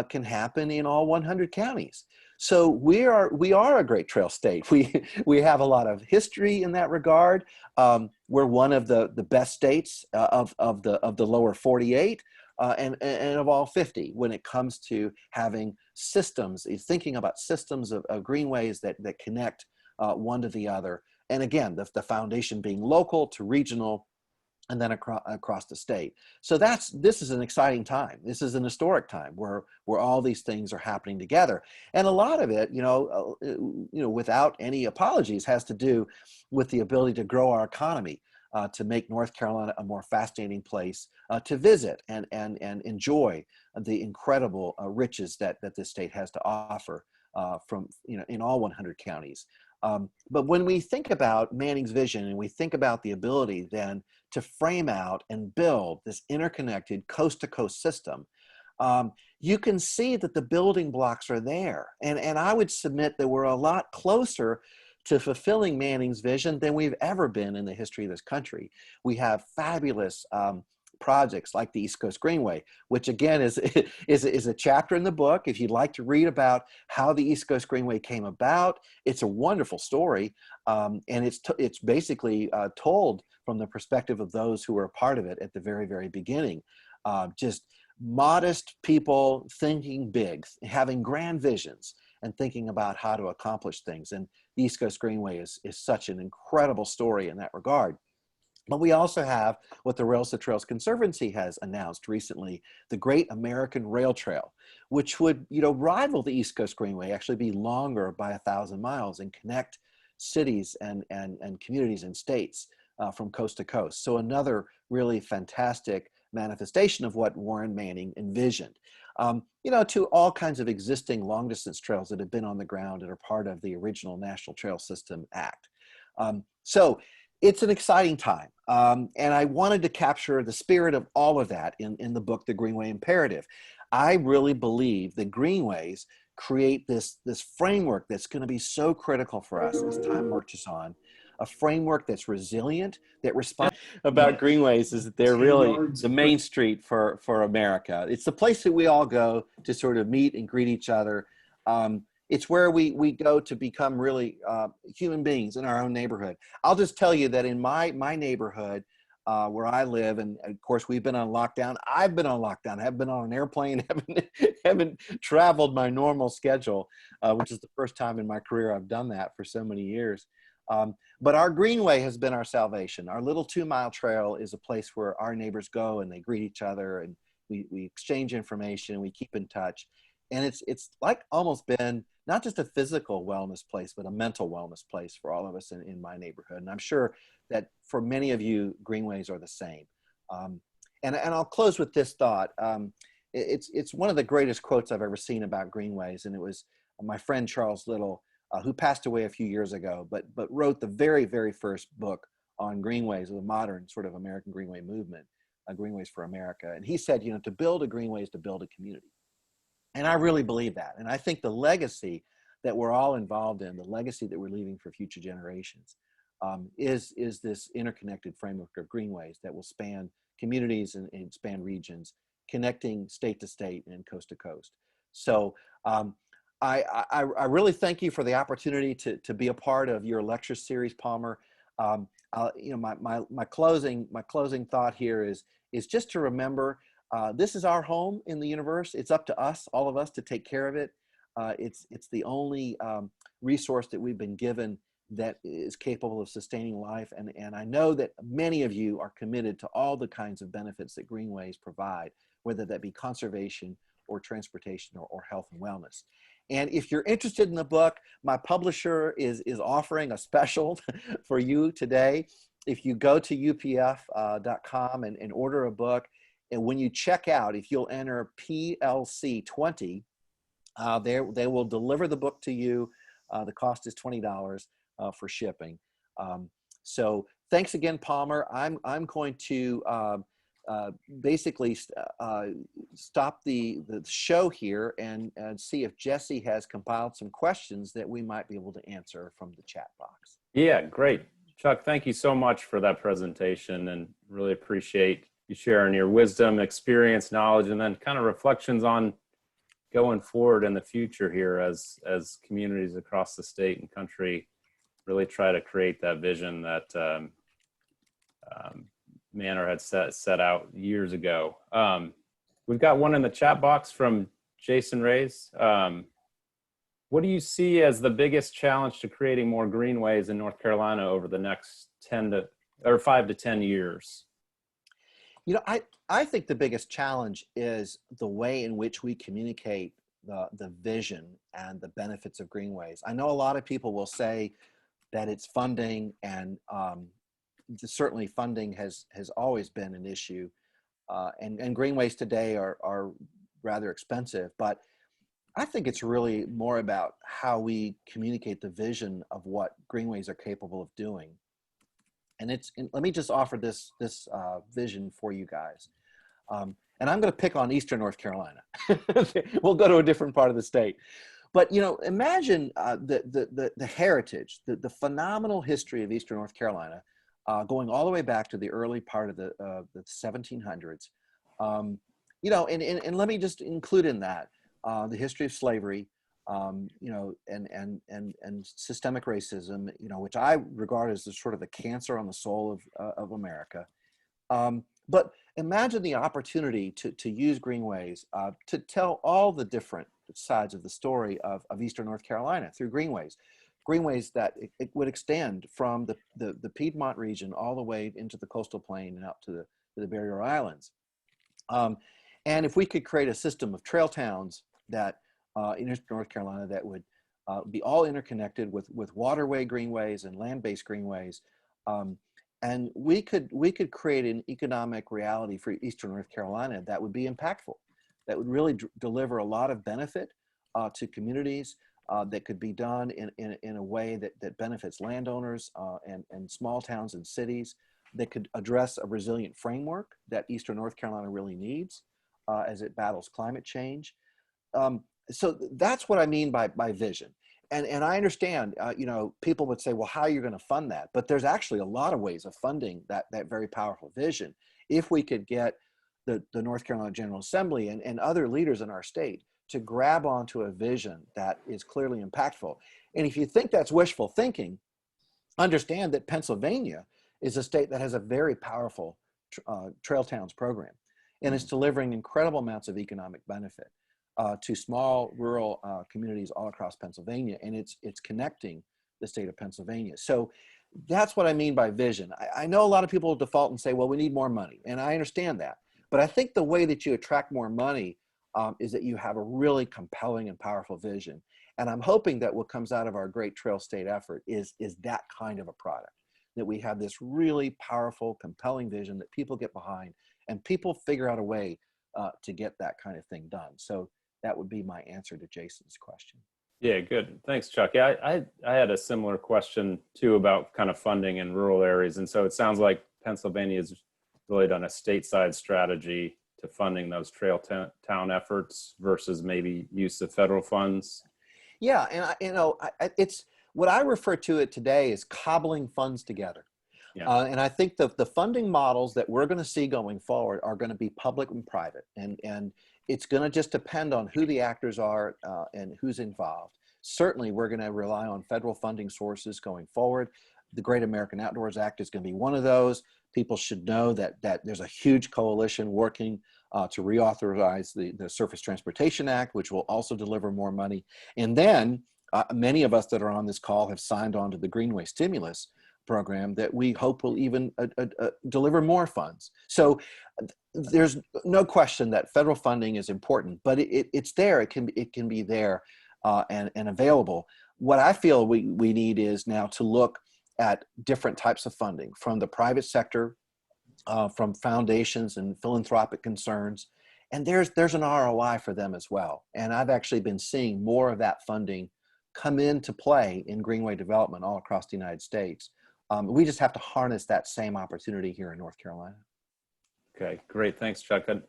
can happen in all 100 counties. So we are a great trail state. We have a lot of history in that regard. We're one of the best states of the lower 48 and of all 50 when it comes to having systems, thinking about systems of greenways that connect one to the other. And again, the foundation being local to regional and then across the state. So this is an exciting time. This is an historic time where all these things are happening together. And a lot of it, without any apologies, has to do with the ability to grow our economy, to make North Carolina a more fascinating place to visit and enjoy the incredible riches that this state has to offer from in all 100 counties. But when we think about Manning's vision and we think about the ability then to frame out and build this interconnected coast-to-coast system, you can see that the building blocks are there. And I would submit that we're a lot closer to fulfilling Manning's vision than we've ever been in the history of this country. We have fabulous projects like the East Coast Greenway, which again is a chapter in the book. If you'd like to read about how the East Coast Greenway came about, it's a wonderful story, and it's basically told from the perspective of those who were a part of it at the very, very beginning. Just modest people thinking big, having grand visions, and thinking about how to accomplish things. And the East Coast Greenway is such an incredible story in that regard. But we also have what the Rails to Trails Conservancy has announced recently, the Great American Rail Trail, which would rival the East Coast Greenway, actually be longer by 1,000 miles and connect cities and communities and states from coast to coast. So another really fantastic manifestation of what Warren Manning envisioned. To all kinds of existing long distance trails that have been on the ground and are part of the original National Trail System Act. So it's an exciting time. And I wanted to capture the spirit of all of that in the book, The Greenway Imperative. I really believe that greenways create this framework that's going to be so critical for us as time marches on, a framework that's resilient, that responds. About greenways is that they're really the main street for America. It's the place that we all go to sort of meet and greet each other. It's where we go to become really human beings in our own neighborhood. I'll just tell you that in my neighborhood where I live, and of course we've been on lockdown. I've been on lockdown. I've been on an airplane. Haven't traveled my normal schedule, which is the first time in my career I've done that for so many years. But our Greenway has been our salvation. Our little 2-mile trail is a place where our neighbors go and they greet each other, and we exchange information, we keep in touch. And it's like almost been not just a physical wellness place, but a mental wellness place for all of us in my neighborhood. And I'm sure that for many of you, greenways are the same. And I'll close with this thought. It's one of the greatest quotes I've ever seen about greenways. And it was my friend Charles Little, who passed away a few years ago, but wrote the very, very first book on greenways, the modern sort of American Greenway movement, Greenways for America. And he said, to build a greenway is to build a community. And I really believe that. And I think the legacy that we're all involved in, the legacy that we're leaving for future generations, is this interconnected framework of greenways that will span communities and span regions, connecting state to state and coast to coast. So I really thank you for the opportunity to be a part of your lecture series, Palmer. You know, my closing thought here is just to remember, this is our home in the universe. It's up to us, all of us, to take care of it. It's the only resource that we've been given that is capable of sustaining life. And I know that many of you are committed to all the kinds of benefits that Greenways provide, whether that be conservation or transportation or health and wellness. And if you're interested in the book, my publisher is offering a special for you today. If you go to upf.com and order a book, and when you check out, if you'll enter PLC20, they will deliver the book to you. The cost is $20 for shipping. So thanks again, Palmer. I'm going to basically stop the show here and see if Jesse has compiled some questions that we might be able to answer from the chat box. Yeah, great. Chuck, thank you so much for that presentation, and really appreciate you sharing your wisdom, experience, knowledge, and then kind of reflections on going forward in the future here as communities across the state and country really try to create that vision that Manor had set out years ago. We've got one in the chat box from Jason Reyes. What do you see as the biggest challenge to creating more greenways in North Carolina over the next 5 to 10 years? You know, I think the biggest challenge is the way in which we communicate the vision and the benefits of greenways. I know a lot of people will say that it's funding, and certainly funding has always been an issue, and greenways today are rather expensive, but I think it's really more about how we communicate the vision of what greenways are capable of doing. And let me just offer this vision for you guys. And I'm going to pick on Eastern North Carolina. We'll go to a different part of the state. But, you know, imagine the heritage, the phenomenal history of Eastern North Carolina, going all the way back to the early part of the 1700s. You know, and let me just include in that the history of slavery, you know, and systemic racism, you know, which I regard as the sort of the cancer on the soul of America. But imagine the opportunity to use greenways to tell all the different sides of the story of Eastern North Carolina through greenways. Greenways that it would extend from the Piedmont region all the way into the coastal plain and up to the Barrier Islands. And if we could create a system of trail towns that in Eastern North Carolina that would be all interconnected with waterway greenways and land-based greenways, and we could create an economic reality for Eastern North Carolina that would be impactful, that would really deliver a lot of benefit to communities, that could be done in a way that benefits landowners and small towns and cities, that could address a resilient framework that Eastern North Carolina really needs as it battles climate change. So that's what I mean by vision. And I understand, you know, people would say, well, how are you going to fund that? But there's actually a lot of ways of funding that very powerful vision. If we could get the North Carolina General Assembly and other leaders in our state to grab onto a vision that is clearly impactful. And if you think that's wishful thinking, understand that Pennsylvania is a state that has a very powerful trail towns program, and it's delivering incredible amounts of economic benefit to small rural communities all across Pennsylvania, and it's connecting the state of Pennsylvania. So that's what I mean by vision. I know a lot of people default and say, well, we need more money, and I understand that. But I think the way that you attract more money is that you have a really compelling and powerful vision. And I'm hoping that what comes out of our great trail state effort is that kind of a product, that we have this really powerful, compelling vision that people get behind, and people figure out a way to get that kind of thing done. So that would be my answer to Jason's question. Yeah, good. Thanks, Chuck. Yeah, I had a similar question too about kind of funding in rural areas. And so it sounds like Pennsylvania has really done a stateside strategy to funding those trail town efforts versus maybe use of federal funds. Yeah, and it's what I refer to it today is cobbling funds together. Yeah. And I think the funding models that we're going to see going forward are going to be public and private. And it's going to just depend on who the actors are and who's involved. Certainly, we're going to rely on federal funding sources going forward. The Great American Outdoors Act is going to be one of those. People should know that there's a huge coalition working to reauthorize the Surface Transportation Act, which will also deliver more money. And then many of us that are on this call have signed on to the Greenway stimulus program that we hope will even deliver more funds. So there's no question that federal funding is important, but it's there. It can be there and available. What I feel we need is now to look at different types of funding from the private sector, from foundations and philanthropic concerns, and there's an ROI for them as well. And I've actually been seeing more of that funding come into play in Greenway development all across the United States. We just have to harness that same opportunity here in North Carolina. Okay, great. Thanks, Chuck. I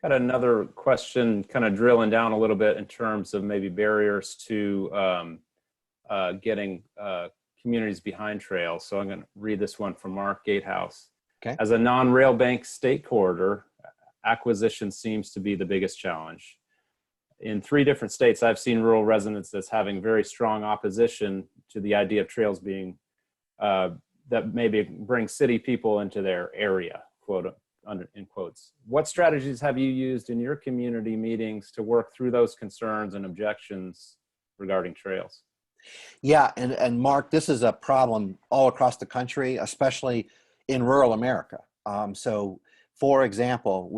got another question, kind of drilling down a little bit in terms of maybe barriers to getting communities behind trails. So I'm going to read this one from Mark Gatehouse. Okay. As a non-rail bank state corridor, acquisition seems to be the biggest challenge. In 3 different states, I've seen rural residents that's having very strong opposition to the idea of trails being that maybe bring city people into their area, in quotes. What strategies have you used in your community meetings to work through those concerns and objections regarding trails? Yeah, and Mark, this is a problem all across the country, especially in rural America. So, for example,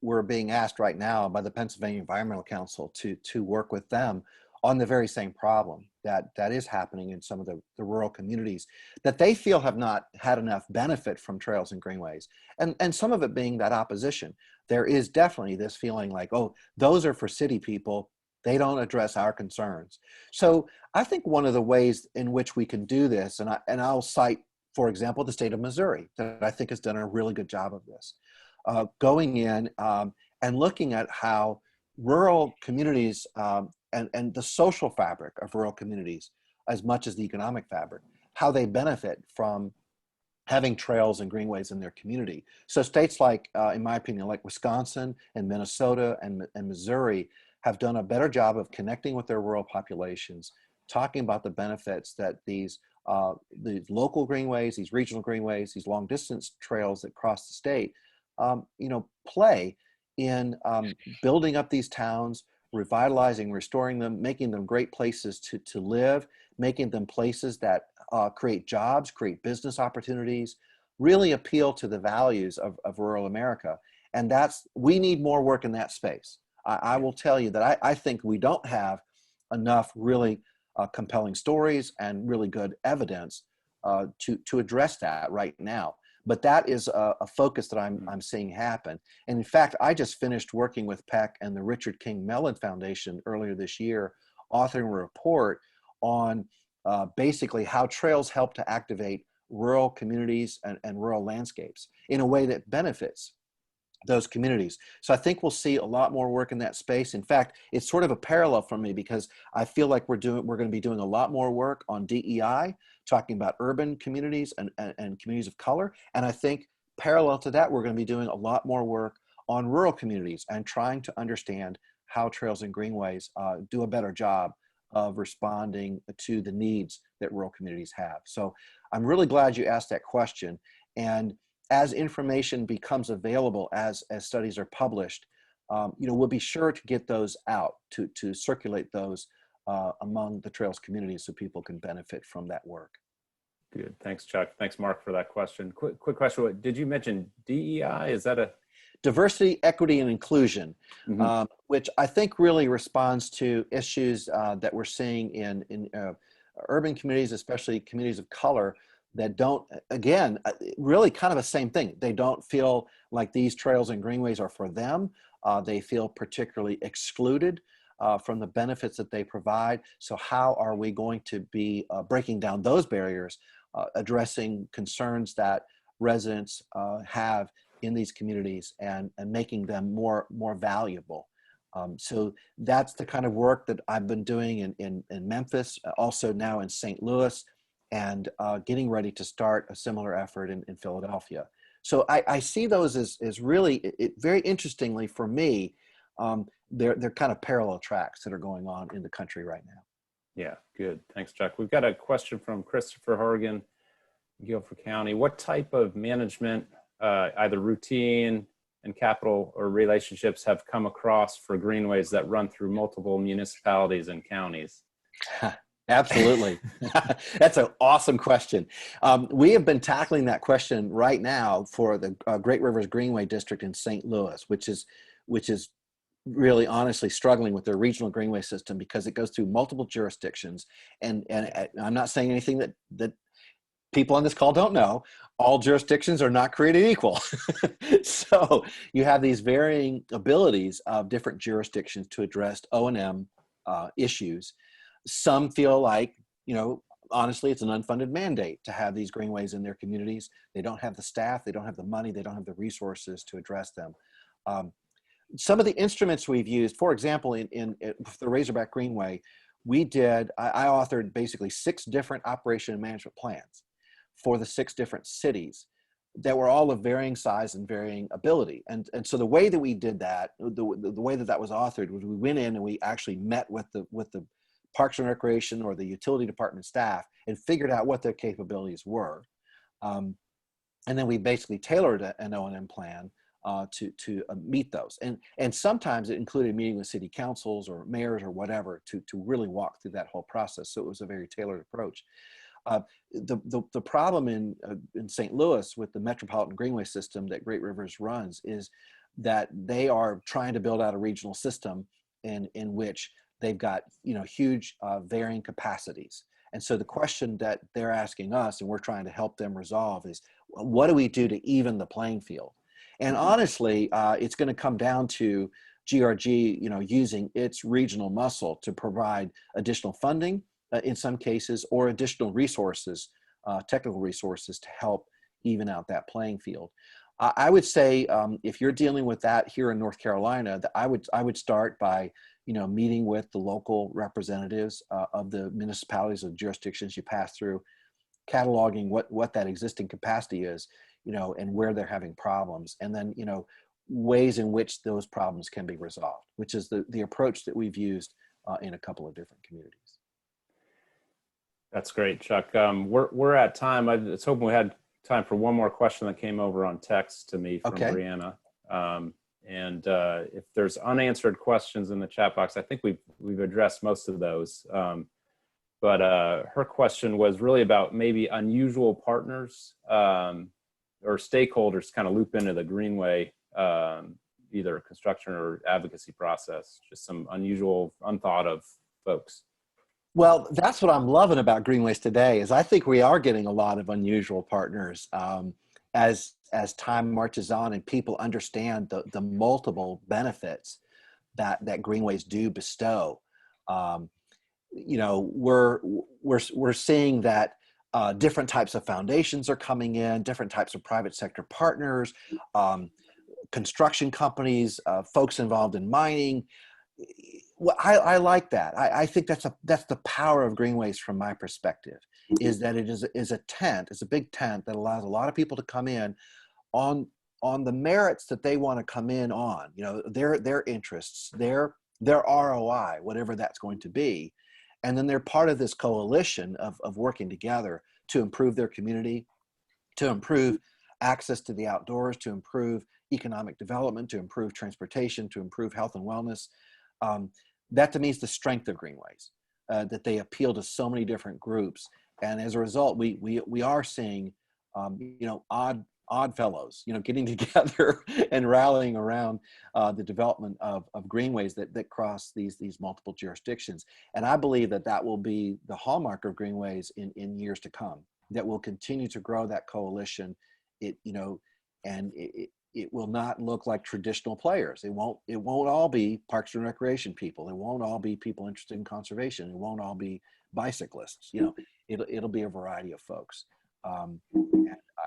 we're being asked right now by the Pennsylvania Environmental Council to work with them on the very same problem that is happening in some of the rural communities that they feel have not had enough benefit from trails and greenways. And some of it being that opposition. There is definitely this feeling like, oh, those are for city people. They don't address our concerns. So I think one of the ways in which we can do this, and I'll cite, for example, the state of Missouri, that I think has done a really good job of this, going in and looking at how rural communities and the social fabric of rural communities, as much as the economic fabric, how they benefit from having trails and greenways in their community. So states like, in my opinion, like Wisconsin and Minnesota and Missouri have done a better job of connecting with their rural populations, talking about the benefits that these local greenways, these regional greenways, these long distance trails that cross the state, play in building up these towns, revitalizing, restoring them, making them great places to live, making them places that create jobs, create business opportunities, really appeal to the values of rural America. And we need more work in that space. I will tell you that I think we don't have enough really compelling stories and really good evidence to address that right now. But that is a focus that I'm seeing happen. And in fact, I just finished working with Peck and the Richard King Mellon Foundation earlier this year, authoring a report on basically how trails help to activate rural communities and rural landscapes in a way that benefits those communities. So I think we'll see a lot more work in that space. In fact, it's sort of a parallel for me because I feel like we're going to be doing a lot more work on DEI, talking about urban communities and communities of color. And I think parallel to that, we're going to be doing a lot more work on rural communities and trying to understand how trails and greenways do a better job of responding to the needs that rural communities have. So I'm really glad you asked that question. And as information becomes available, as studies are published, we'll be sure to get those out, to circulate those among the trails communities so people can benefit from that work. Good. Thanks, Chuck. Thanks, Mark, for that question. Quick question. Did you mention DEI? Is that a... Diversity, equity, and inclusion, which I think really responds to issues that we're seeing in urban communities, especially communities of color, that don't, again, really kind of the same thing. They don't feel like these trails and greenways are for them. They feel particularly excluded from the benefits that they provide. So how are we going to be breaking down those barriers, addressing concerns that residents have in these communities and making them more valuable? So that's the kind of work that I've been doing in Memphis, also now in St. Louis, and getting ready to start a similar effort in Philadelphia. So I see those as really, very interestingly for me, They're kind of parallel tracks that are going on in the country right now. Yeah, good. Thanks, Chuck. We've got a question from Christopher Horgan, Guilford County. What type of management, either routine and capital or relationships, have come across for greenways that run through multiple municipalities and counties? Absolutely. That's an awesome question. We have been tackling that question right now for the Great Rivers Greenway District in St. Louis, which is really honestly struggling with their regional greenway system because it goes through multiple jurisdictions. And I'm not saying anything that people on this call don't know. All jurisdictions are not created equal. So you have these varying abilities of different jurisdictions to address O&M issues. Some feel like, honestly, it's an unfunded mandate to have these greenways in their communities. They don't have the staff, they don't have the money, they don't have the resources to address them. Some of the instruments we've used, for example, in the Razorback Greenway, I authored basically 6 different operation and management plans for the 6 different cities that were all of varying size and varying ability. And so the way that we did that, the way that was authored, was we went in and we actually met with the Parks and Recreation or the utility department staff and figured out what their capabilities were. And then we basically tailored an O&M plan to meet those. And sometimes it included meeting with city councils or mayors or whatever to really walk through that whole process. So it was a very tailored approach. The problem in St. Louis with the Metropolitan Greenway system that Great Rivers runs is that they are trying to build out a regional system in which they've got huge varying capacities. And so the question that they're asking us, and we're trying to help them resolve, is what do we do to even the playing field? And honestly, it's going to come down to GRG, using its regional muscle to provide additional funding in some cases, or additional resources, technical resources to help even out that playing field. I would say if you're dealing with that here in North Carolina, I would start by meeting with the local representatives of the municipalities or jurisdictions you pass through, cataloging what that existing capacity is, and where they're having problems, and then ways in which those problems can be resolved, which is the approach that we've used in a couple of different communities. That's great, Chuck. We're at time. I was hoping we had time for one more question that came over on text to me from Brianna. And if there's unanswered questions in the chat box, I think we've addressed most of those. But her question was really about maybe unusual partners or stakeholders kind of loop into the Greenway, either construction or advocacy process, just some unusual, unthought of folks. Well, that's what I'm loving about Greenways today is I think we are getting a lot of unusual partners as time marches on and people understand the multiple benefits that Greenways do bestow. We're seeing that different types of foundations are coming in, different types of private sector partners, construction companies, folks involved in mining. Well, I like that. I think that's the power of Greenways from my perspective, is that it is a tent. It's a big tent that allows a lot of people to come in on the merits that they want to come in on. Their interests, their ROI, whatever that's going to be, and then they're part of this coalition of working together to improve their community, to improve access to the outdoors, to improve economic development, to improve transportation, to improve health and wellness. That to me is the strength of Greenways, that they appeal to so many different groups, and as a result, we are seeing odd fellows getting together and rallying around the development of Greenways that cross these multiple jurisdictions. And I believe that will be the hallmark of Greenways in years to come. That will continue to grow that coalition. It will not look like traditional players. It won't all be Parks and Recreation people. It won't all be people interested in conservation. It won't all be bicyclists. It'll be a variety of folks. And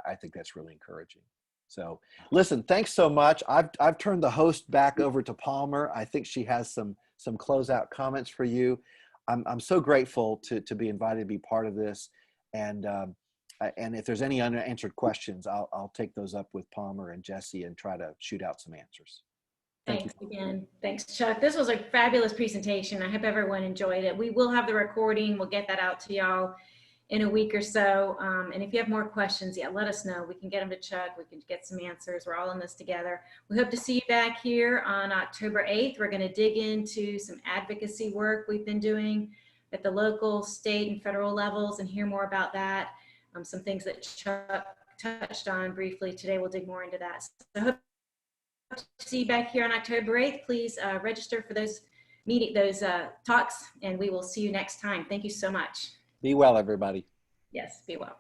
I think that's really encouraging. So listen, thanks so much. I've turned the host back over to Palmer. I think she has some closeout comments for you. I'm so grateful to be invited to be part of this. And if there's any unanswered questions, I'll take those up with Palmer and Jesse and try to shoot out some answers. Thank you. Thanks again. Thanks, Chuck. This was a fabulous presentation. I hope everyone enjoyed it. We will have the recording. We'll get that out to y'all in a week or so. And if you have more questions, yeah, let us know. We can get them to Chuck. We can get some answers. We're all in this together. We hope to see you back here on October 8th. We're going to dig into some advocacy work we've been doing at the local, state, and federal levels and hear more about that. Some things that Chuck touched on briefly today. We'll dig more into that. So I hope to see you back here on October 8th. Please register for those talks, and we will see you next time. Thank you so much. Be well, everybody. Yes, be well.